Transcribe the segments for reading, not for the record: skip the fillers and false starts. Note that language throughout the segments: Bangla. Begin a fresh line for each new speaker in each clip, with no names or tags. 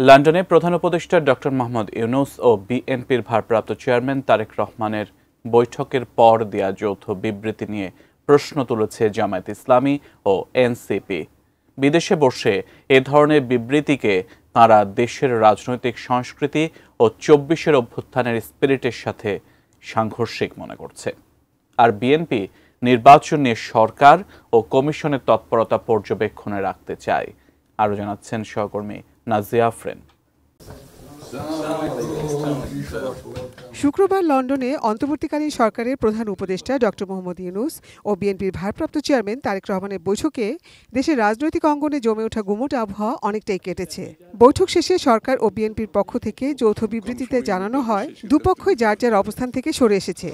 লন্ডনে প্রধান উপদেষ্টা ডক্টর মোহাম্মদ ইউনূস ও বিএনপির ভারপ্রাপ্ত চেয়ারম্যান তারেক রহমানের বৈঠকের পর দেয়া যৌথ বিবৃতি নিয়ে প্রশ্ন তুলেছে জামায়াত ইসলামী ও এনসিপি। বিদেশে বসে এ ধরনের বিবৃতিকে তাঁরা দেশের রাজনৈতিক সংস্কৃতি ও ২৪-এর অভ্যুত্থানের স্পিরিটের সাথে সাংঘর্ষিক মনে করছে। আর বিএনপি নির্বাচন নিয়ে সরকার ও কমিশনের তৎপরতা পর্যবেক্ষণে রাখতে চায়। আরও জানাচ্ছেন সহকর্মী নাজিয়া আফরিন।
শুক্রবার লন্ডনে অন্তর্বর্তীকালীন সরকারের প্রধান উপদেষ্টা ডক্টর মোহাম্মদ ইউনূস ও বিএনপির ভারপ্রাপ্ত চেয়ারম্যান তারেক রহমানের বৈঠকে দেশের রাজনৈতিক অঙ্গনে জমে ওঠা গুমোট আবহাওয়া অনেকটাই কেটেছে। বৈঠক শেষে সরকার ও বিএনপির পক্ষ থেকে যৌথ বিবৃতিতে জানানো হয়, দুপক্ষই যার যার অবস্থান থেকে সরে এসেছে।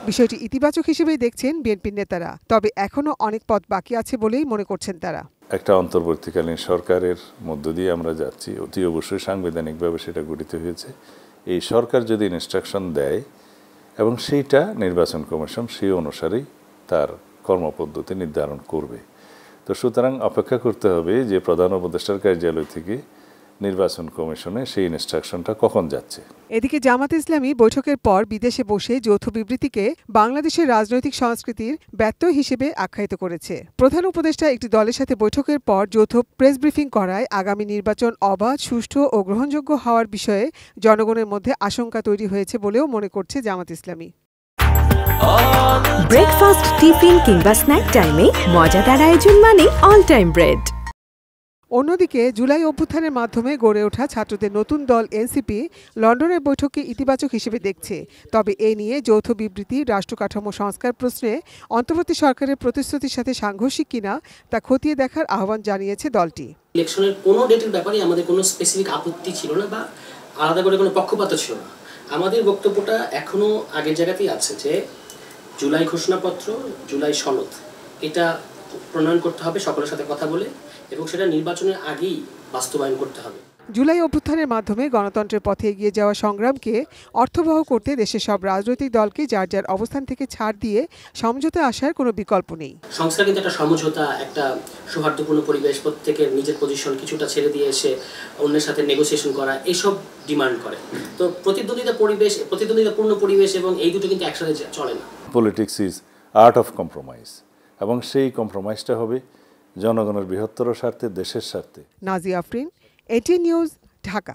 বিষয়টি ইতিবাচক হিসেবেই দেখছেন বিএনপির নেতারা, তবে এখনও অনেক পথ বাকি আছে বলেই মনে করছেন তারা।
একটা অন্তর্বর্তীকালীন সরকারের মধ্য দিয়ে আমরা যাচ্ছি, অতি অবশ্যই সাংবিধানিকভাবে সেটা গঠিত হয়েছে। এই সরকার যদি ইনস্ট্রাকশন দেয় এবং সেইটা নির্বাচন কমিশন সেই অনুসারেই তার কর্মপদ্ধতি নির্ধারণ করবে। তো সুতরাং অপেক্ষা করতে হবে যে প্রধান উপদেষ্টার কার্যালয় থেকে নির্বাচন কমিশনে সেই ইনস্ট্রাকশনটা কখন যাচ্ছে।
এদিকে জামাত ইসলামী বৈঠকের পর বিদেশে বসে যৌথ বিবৃতিকে বাংলাদেশের রাজনৈতিক সংস্কৃতির ব্যত্যয় হিসেবে আখ্যায়িত করেছে। প্রধান উপদেষ্টা একটি দলের সাথে বৈঠকের পর যৌথ প্রেস ব্রিফিং করায় আগামী নির্বাচন অবাধ, সুষ্ঠু ও গ্রহণযোগ্য হওয়ার বিষয়ে জনগণের মধ্যে আশঙ্কা তৈরি হয়েছে বলেও মনে করছে জামাত ইসলামী।
ব্রেকফাস্ট, টিফিন কিংবা স্ন্যাক টাইমে মজাদার আয়োজন মানে অল টাইম ব্রেড।
অন্যদিকে জুলাই অভ্যুত্থানের মাধ্যমে গড়ে ওঠা ছাত্রদের নতুন দল এনসিপি লন্ডনের বৈঠককে ইতিবাচক হিসেবে দেখছে। তবে এ নিয়ে যৌথ বিবৃতি রাষ্ট্র কাঠামো সংস্কার প্রশ্নে অন্তর্বর্তী সরকারের প্রতিশ্রুতির সাথে সাংঘর্ষিক কিনা তা খতিয়ে দেখার আহ্বান জানিয়েছে দলটি।
ইলেকশনের কোনো ডেটের ব্যাপারে আমাদের কোনো স্পেসিফিক আপত্তি ছিল না বা আলাদা করে কোনো পক্ষপাত ছিল না। আমাদের বক্তব্যটা এখনো আগের জায়গাতেই আছে যে জুলাই ঘোষণাপত্র, জুলাই সনদ এটা প্রণয়ন করতে হবে সকলের সাথে কথা বলে এবং সেটা নির্বাচনের আগেই বাস্তবায়ন করতে হবে।
জুলাই অভ্যুত্থানের মাধ্যমে গণতন্ত্রের পথে এগিয়ে যাওয়া সংগ্রামকে অর্থবহ করতে দেশের সব রাজনৈতিক দলকে যার যার অবস্থান থেকে ছাড় দিয়ে সমঝোতা আসার কোনো বিকল্প নেই।
সংস্কার কিন্তু একটা সমঝোতা, একটা সৌহার্দ্যপূর্ণ পরিবেশ, প্রত্যেকের নিজের পজিশন কিছুটা ছেড়ে দিয়ে এসে অন্যের সাথে নেগোসিয়েশন করা, এসব ডিমান্ড করে। তো প্রতিদ্বন্দ্বিতাপূর্ণ পরিবেশ এবং এই দুটো কিন্তু একসাথে চলে না।
Politics is art of compromise এবং সেই কম্প্রোমাইজটা হবে জনগণের বৃহত্তর স্বার্থে, দেশের স্বার্থে।
Nazia Afrin, ATN news, Dhaka.